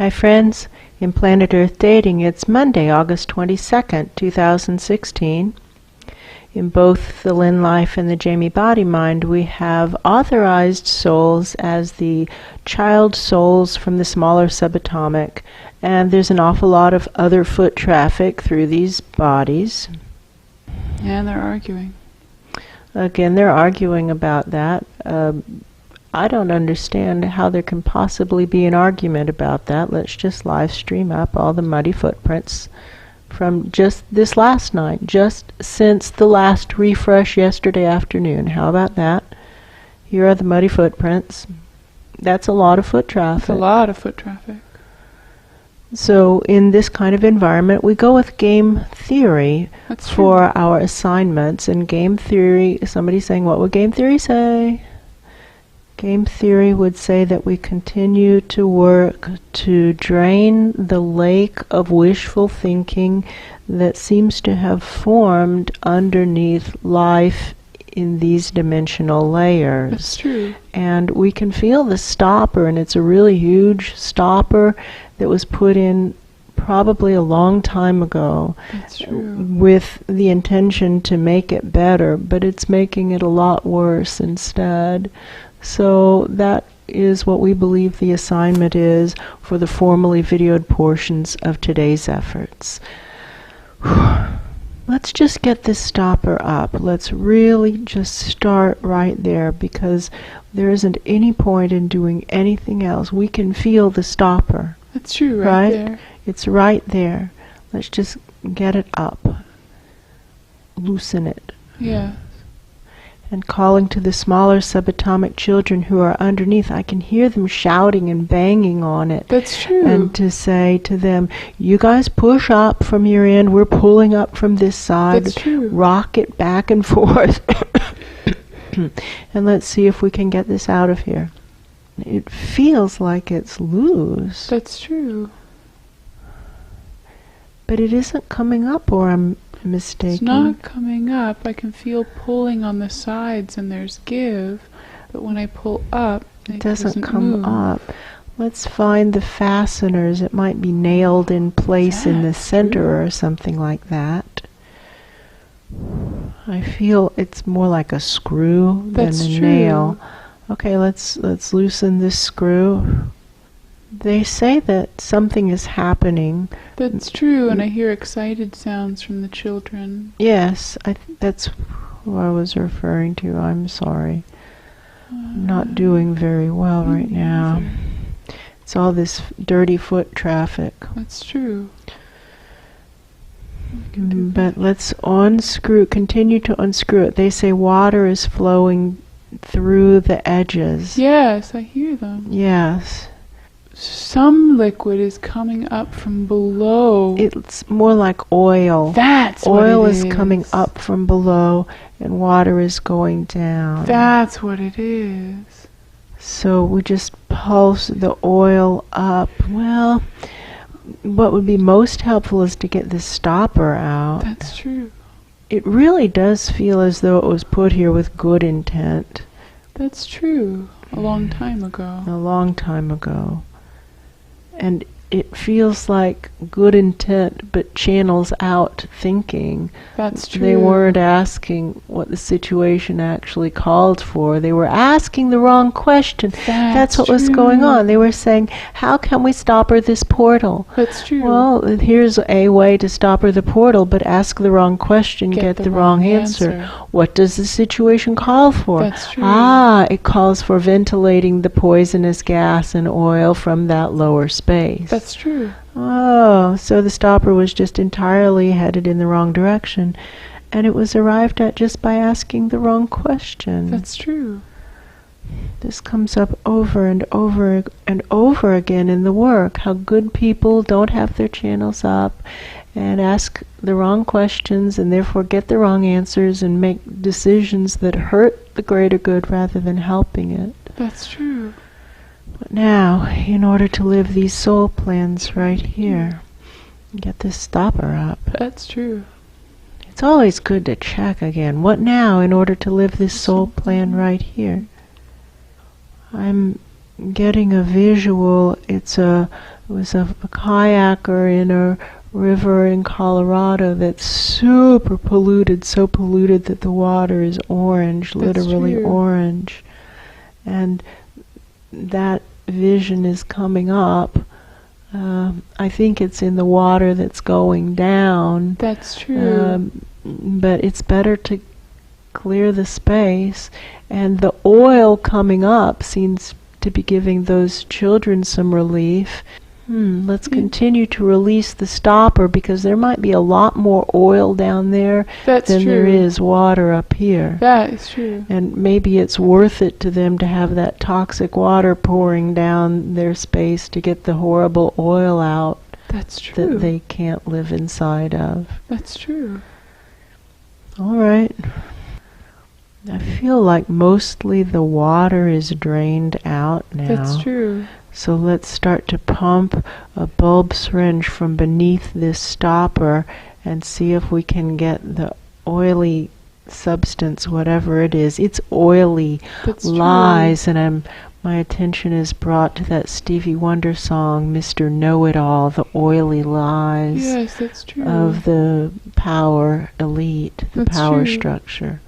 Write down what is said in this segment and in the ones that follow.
Hi friends, in Planet Earth Dating, it's Monday, August 22nd, 2016. In both the Lynn Life and the Jamie Body Mind, we have authorized souls as the child souls from the smaller subatomic, and there's an awful lot of other foot traffic through these bodies. And they're arguing. Again, they're arguing about that. I don't understand how there can possibly be an argument about that. Let's just live stream up all the muddy footprints from just this last night, just since the last refresh yesterday afternoon. How about that? Here are the muddy footprints. That's a lot of foot traffic. That's a lot of foot traffic. So in this kind of environment, we go with game theory for our assignments. And game theory, somebody's saying, what would game theory say? Game theory would say that we continue to work to drain the lake of wishful thinking that seems to have formed underneath life in these dimensional layers. That's true. And we can feel the stopper, and it's a really huge stopper that was put in probably a long time ago. That's true. With the intention to make it better, but it's making it a lot worse instead. So that is what we believe the assignment is for the formally videoed portions of today's efforts. Let's just get this stopper up. Let's really just start right there, because there isn't any point in doing anything else. We can feel the stopper. That's true, right there. It's right there. Let's just get it up. Loosen it. Yeah. And calling to the smaller subatomic children who are underneath. I can hear them shouting and banging on it. That's true. And to say to them, you guys push up from your end, we're pulling up from this side. That's true. Rock it back and forth. And let's see if we can get this out of here. It feels like it's loose. That's true. But it isn't coming up, or I'm mistaken. It's not coming up. I can feel pulling on the sides and there's give, but when I pull up, it doesn't come move. up. Let's find the fasteners. It might be nailed in place in the center or something like that. I feel it's more like a screw than a nail. Okay, let's loosen this screw. They say that something is happening. That's true, and I hear excited sounds from the children. Yes, that's who I was referring to. I'm sorry. I'm not doing very well right now. It's all this dirty foot traffic. That's true. But let's unscrew, continue to unscrew it. They say water is flowing through the edges. Yes, I hear them. Yes. Some liquid is coming up from below. It's more like oil. That's oil what it is. Is coming up from below, and water is going down. That's what it is. So we just pulse the oil up. Well, what would be most helpful is to get this stopper out. That's true. It really does feel as though it was put here with good intent. That's true. A long time ago. A long time ago. And it feels like good intent, but channels out thinking. That's true. They weren't asking what the situation actually called for. They were asking the wrong question. That's what was going on. They were saying, how can we stopper this portal? That's true. Well, here's a way to stopper the portal, but ask the wrong question, get the wrong answer. What does the situation call for? That's true. It calls for ventilating the poisonous gas and oil from that lower space. That's true. Oh, so the stopper was just entirely headed in the wrong direction, and it was arrived at just by asking the wrong question. That's true. This comes up over and over and over again in the work, how good people don't have their channels up and ask the wrong questions and therefore get the wrong answers and make decisions that hurt the greater good rather than helping it. That's true. But now, in order to live these soul plans right here, get this stopper up. That's true. It's always good to check again. What now in order to live this soul plan right here? I'm getting a visual. It was a kayaker in a river in Colorado that's super polluted, so polluted that the water is orange, literally orange. And that vision is coming up. I think it's in the water that's going down. That's true. But it's better to clear the space. And the oil coming up seems to be giving those children some relief. Let's continue to release the stopper, because there might be a lot more oil down there than there is water up here. That is true. And maybe it's worth it to them to have that toxic water pouring down their space to get the horrible oil out. That's true. That they can't live inside of. That's true. All right. I feel like mostly the water is drained out now. That's true. So let's start to pump a bulb syringe from beneath this stopper and see if we can get the oily substance, whatever it is. It's oily. That's lies, true. And my attention is brought to that Stevie Wonder song, Mr. Know-It-All, the oily lies. Yes, that's true. Of the power elite, the power structure.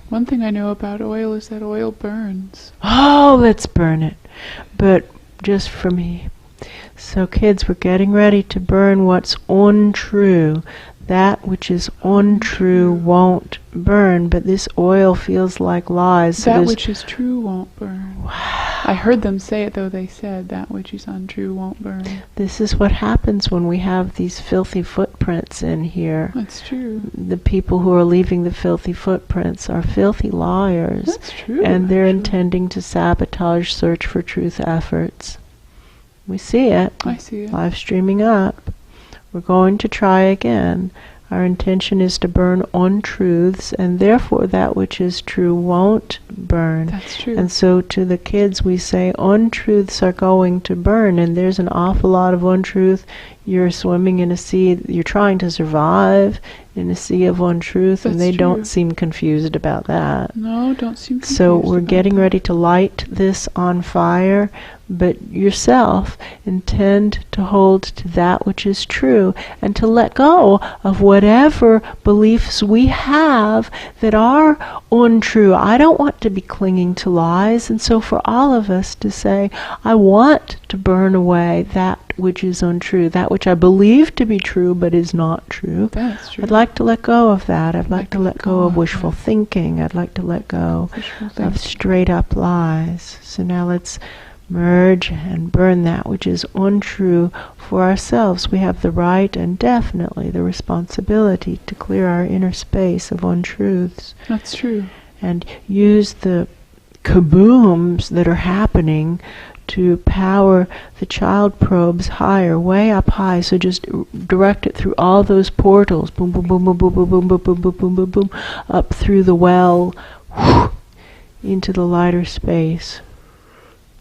One thing I know about oil is that oil burns. Oh, let's burn it. But just for me. So kids, we're getting ready to burn what's untrue. That which is untrue won't burn, but this oil feels like lies. So that which is true won't burn. Wow. I heard them say it, though. They said that which is untrue won't burn. This is what happens when we have these filthy footprints in here. That's true. The people who are leaving the filthy footprints are filthy liars. That's true. And they're intending to sabotage Search for Truth efforts. We see it. I see it. Live streaming up. We're going to try again. Our intention is to burn untruths, and therefore that which is true won't burn. That's true. And so to the kids we say, untruths are going to burn, and there's an awful lot of untruth. You're swimming in a sea, you're trying to survive in a sea of untruth, and they don't seem confused about that. No, don't seem confused. So we're getting ready to light this on fire, but yourself intend to hold to that which is true and to let go of whatever beliefs we have that are untrue. I don't want to be clinging to lies, and so for all of us to say, I want to burn away that which is untrue, that which I believe to be true but is not true. That's true. I'd like to let go of that. I'd like to let go of wishful thinking. I'd like to let go of straight up lies. So now let's merge and burn that which is untrue for ourselves. We have the right and definitely the responsibility to clear our inner space of untruths. That's true. And use the kabooms that are happening to power the child probes higher, way up high. So just direct it through all those portals, boom, boom, boom, boom, boom, boom, boom, boom, boom, boom, boom, boom, boom, up through the well, into the lighter space.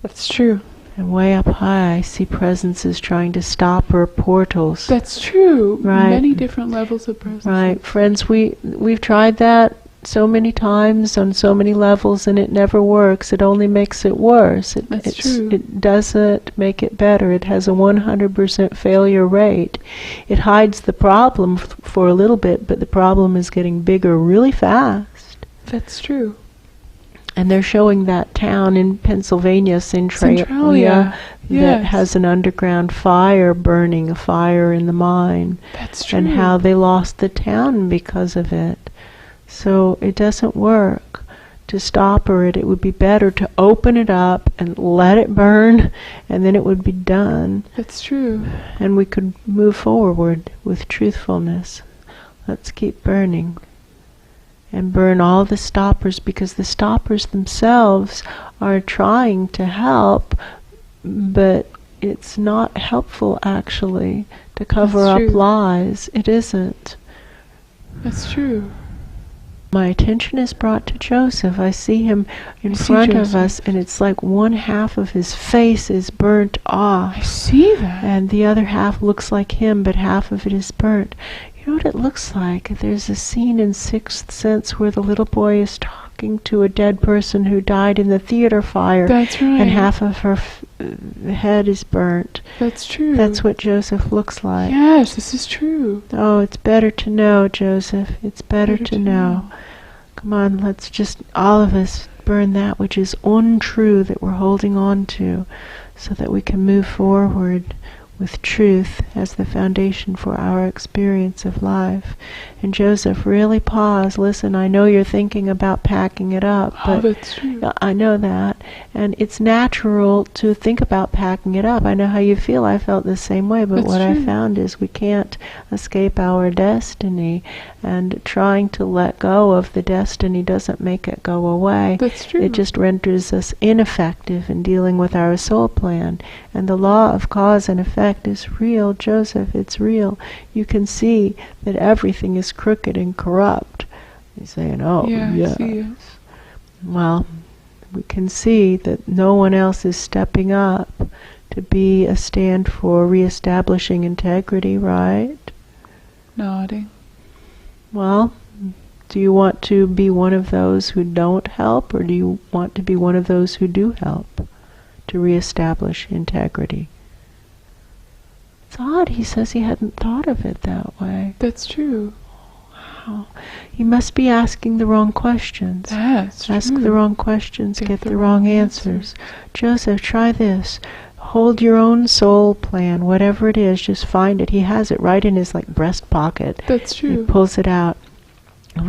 That's true. And way up high, I see presences trying to stop her portals. That's true. Right. Many different levels of presence. Right, friends. We've tried that so many times on so many levels, and it never works. It only makes it worse. That's true. It doesn't make it better. It has a 100% failure rate. It hides the problem for a little bit, but the problem is getting bigger really fast. That's true. And they're showing that town in Pennsylvania, Centralia, that has an underground fire burning, a fire in the mine. That's true. And how they lost the town because of it. So it doesn't work to stop her. It would be better to open it up and let it burn, and then it would be done. That's true. And we could move forward with truthfulness. Let's keep burning. And burn all the stoppers, because the stoppers themselves are trying to help, but it's not helpful actually to cover up lies. It isn't. That's true. My attention is brought to Joseph. I see him in front of us, and it's like one half of his face is burnt off. I see that. And the other half looks like him, but half of it is burnt. You know what it looks like? There's a scene in Sixth Sense where the little boy is talking talking to a dead person who died in the theater fire. That's right. And half of her head is burnt. That's true. That's what Joseph looks like. Yes, this is true. Oh, it's better to know, Joseph. It's better to know. Come on, let's just, all of us, burn that which is untrue that we're holding on to, so that we can move forward with truth as the foundation for our experience of life. And Joseph, really pause. Listen, I know you're thinking about packing it up, but that's true. I know that. And it's natural to think about packing it up. I know how you feel. I felt the same way, but That's what true. I found is we can't escape our destiny, and trying to let go of the destiny doesn't make it go away. That's true. It just renders us ineffective in dealing with our soul plan. And the law of cause and effect is real, Joseph. It's real. You can see that everything is crooked and corrupt. You're saying, oh, yeah, yes. I see it. Well, we can see that no one else is stepping up to be a stand for reestablishing integrity, right? Nodding. Well, do you want to be one of those who don't help, or do you want to be one of those who do help to reestablish integrity? It's odd, he says he hadn't thought of it that way. That's true. Wow. He must be asking the wrong questions. That's true. Ask the wrong questions, get the wrong answers. Joseph, try this. Hold your own soul plan, whatever it is, just find it. He has it right in his breast pocket. That's true. He pulls it out.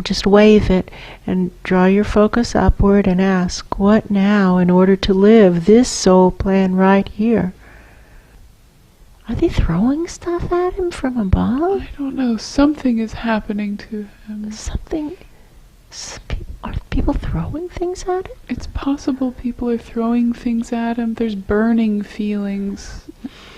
Just wave it and draw your focus upward and ask, what now in order to live this soul plan right here? Are they throwing stuff at him from above? I don't know. Something is happening to him. Something... Are people throwing things at him? It's possible people are throwing things at him. There's burning feelings,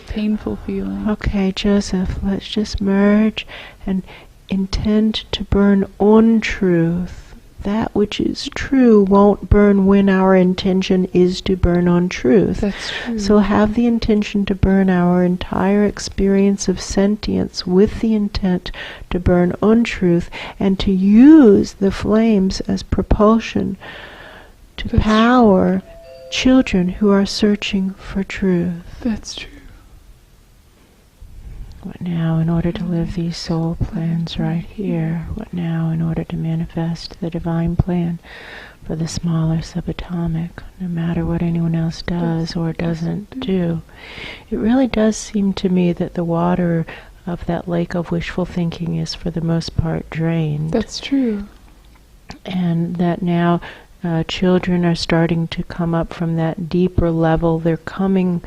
painful feelings. Okay, Joseph, let's just merge and intend to burn untruth. That which is true won't burn when our intention is to burn untruth. That's true. So have the intention to burn our entire experience of sentience with the intent to burn untruth, and to use the flames as propulsion to That's power children who are searching for truth. That's true. What now in order to live these soul plans right here? What now in order to manifest the divine plan for the smaller subatomic, no matter what anyone else does or doesn't do? It really does seem to me that the water of that lake of wishful thinking is for the most part drained. That's true. And that now children are starting to come up from that deeper level. They're coming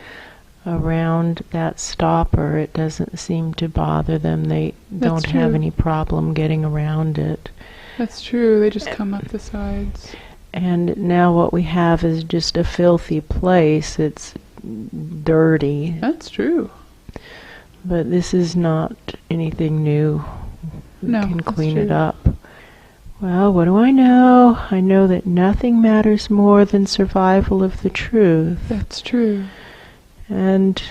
around that stopper. It doesn't seem to bother them. They don't have any problem getting around it. That's true. They just come up the sides. And now what we have is just a filthy place. It's dirty. That's true. But this is not anything new. We can clean it up. Well, what do I know? I know that nothing matters more than survival of the truth. That's true. And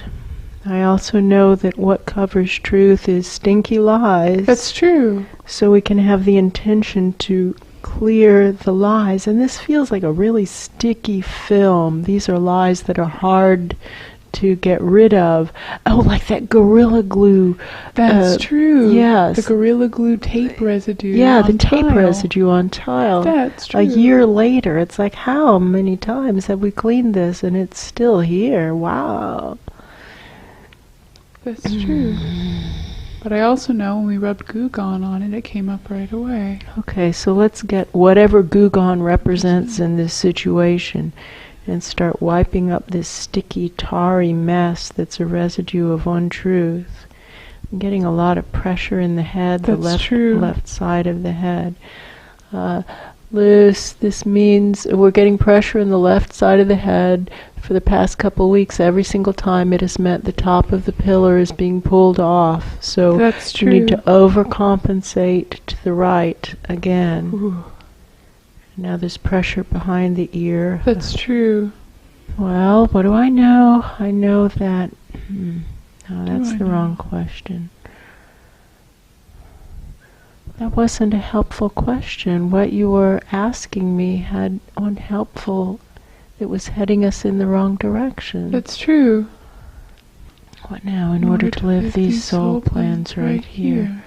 I also know that what covers truth is stinky lies. That's true. So we can have the intention to clear the lies. And this feels like a really sticky film. These are lies that are hard to get rid of. Oh, like that Gorilla Glue. That's true. Yes. The Gorilla Glue tape residue. Yeah, on the tape tile. residue on tile. That's true. A year later, it's like, how many times have we cleaned this and it's still here? Wow. That's true. But I also know when we rubbed Goo Gone on it, it came up right away. Okay, so let's get whatever Goo Gone represents in this situation and start wiping up this sticky, tarry mess that's a residue of untruth. I'm getting a lot of pressure in the head, the left side of the head. Loose, this means we're getting pressure in the left side of the head. For the past couple weeks, every single time it has meant the top of the pillar is being pulled off. So That's you need to overcompensate to the right again. Ooh. Now there's pressure behind the ear. That's true. Well, what do I know? I know that... No, that's the wrong question. That wasn't a helpful question. What you were asking me had unhelpful. It was heading us in the wrong direction. That's true. What now? In order to live these soul plans right here.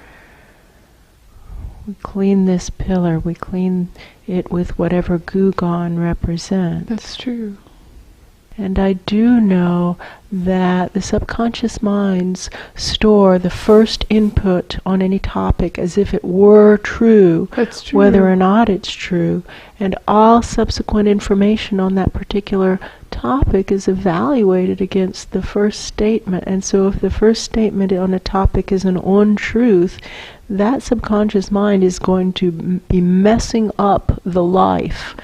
We clean this pillar. We clean it with whatever Gugon represents. That's true. And I do know that the subconscious minds store the first input on any topic as if it were true, That's true. whether or not it's true. And all subsequent information on that particular topic is evaluated against the first statement. And so if the first statement on a topic is an untruth, that subconscious mind is going to be messing up the life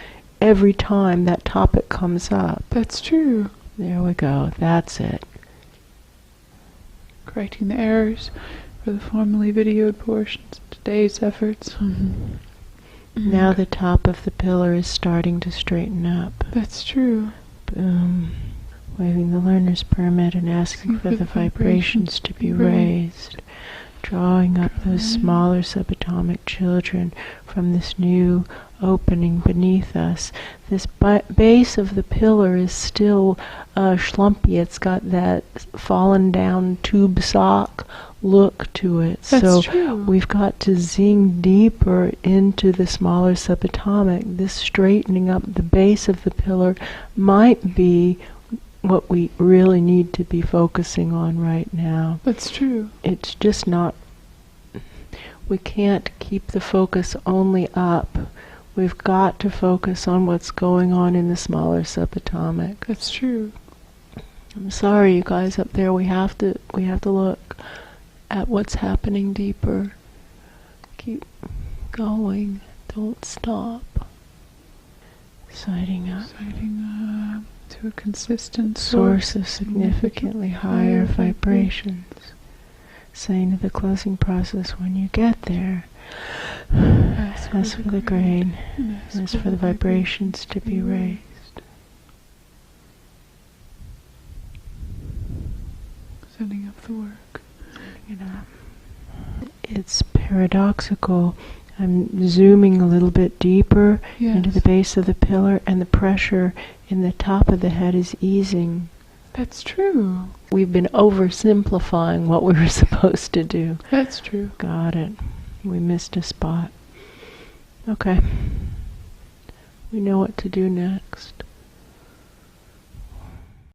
every time that topic comes up. That's true. There we go. That's it. Correcting the errors for the formerly videoed portions of today's efforts. Now the top of the pillar is starting to straighten up. That's true. Boom. Waving the learner's permit and asking for the vibrations to be raised. Drawing up those smaller subatomic children from this new opening beneath us. This base of the pillar is still schlumpy. It's got that fallen down tube sock look to it. That's true. We've got to zing deeper into the smaller subatomic. This straightening up the base of the pillar might be what we really need to be focusing on right now. That's true. It's just not, we can't keep the focus only up. We've got to focus on what's going on in the smaller subatomic. That's true. I'm sorry, you guys up there, we have to look at what's happening deeper. Keep going. Don't stop. Sighting up. Sighting up to a consistent Source of significantly higher vibrations. Saying to the closing process when you get there, ask for the grain, ask for the vibrations to be raised. Setting up the work. It's paradoxical. I'm zooming a little bit deeper into the base of the pillar, and the pressure in the top of the head is easing. That's true. We've been oversimplifying what we were supposed to do. That's true. Got it. We missed a spot. Okay. We know what to do next.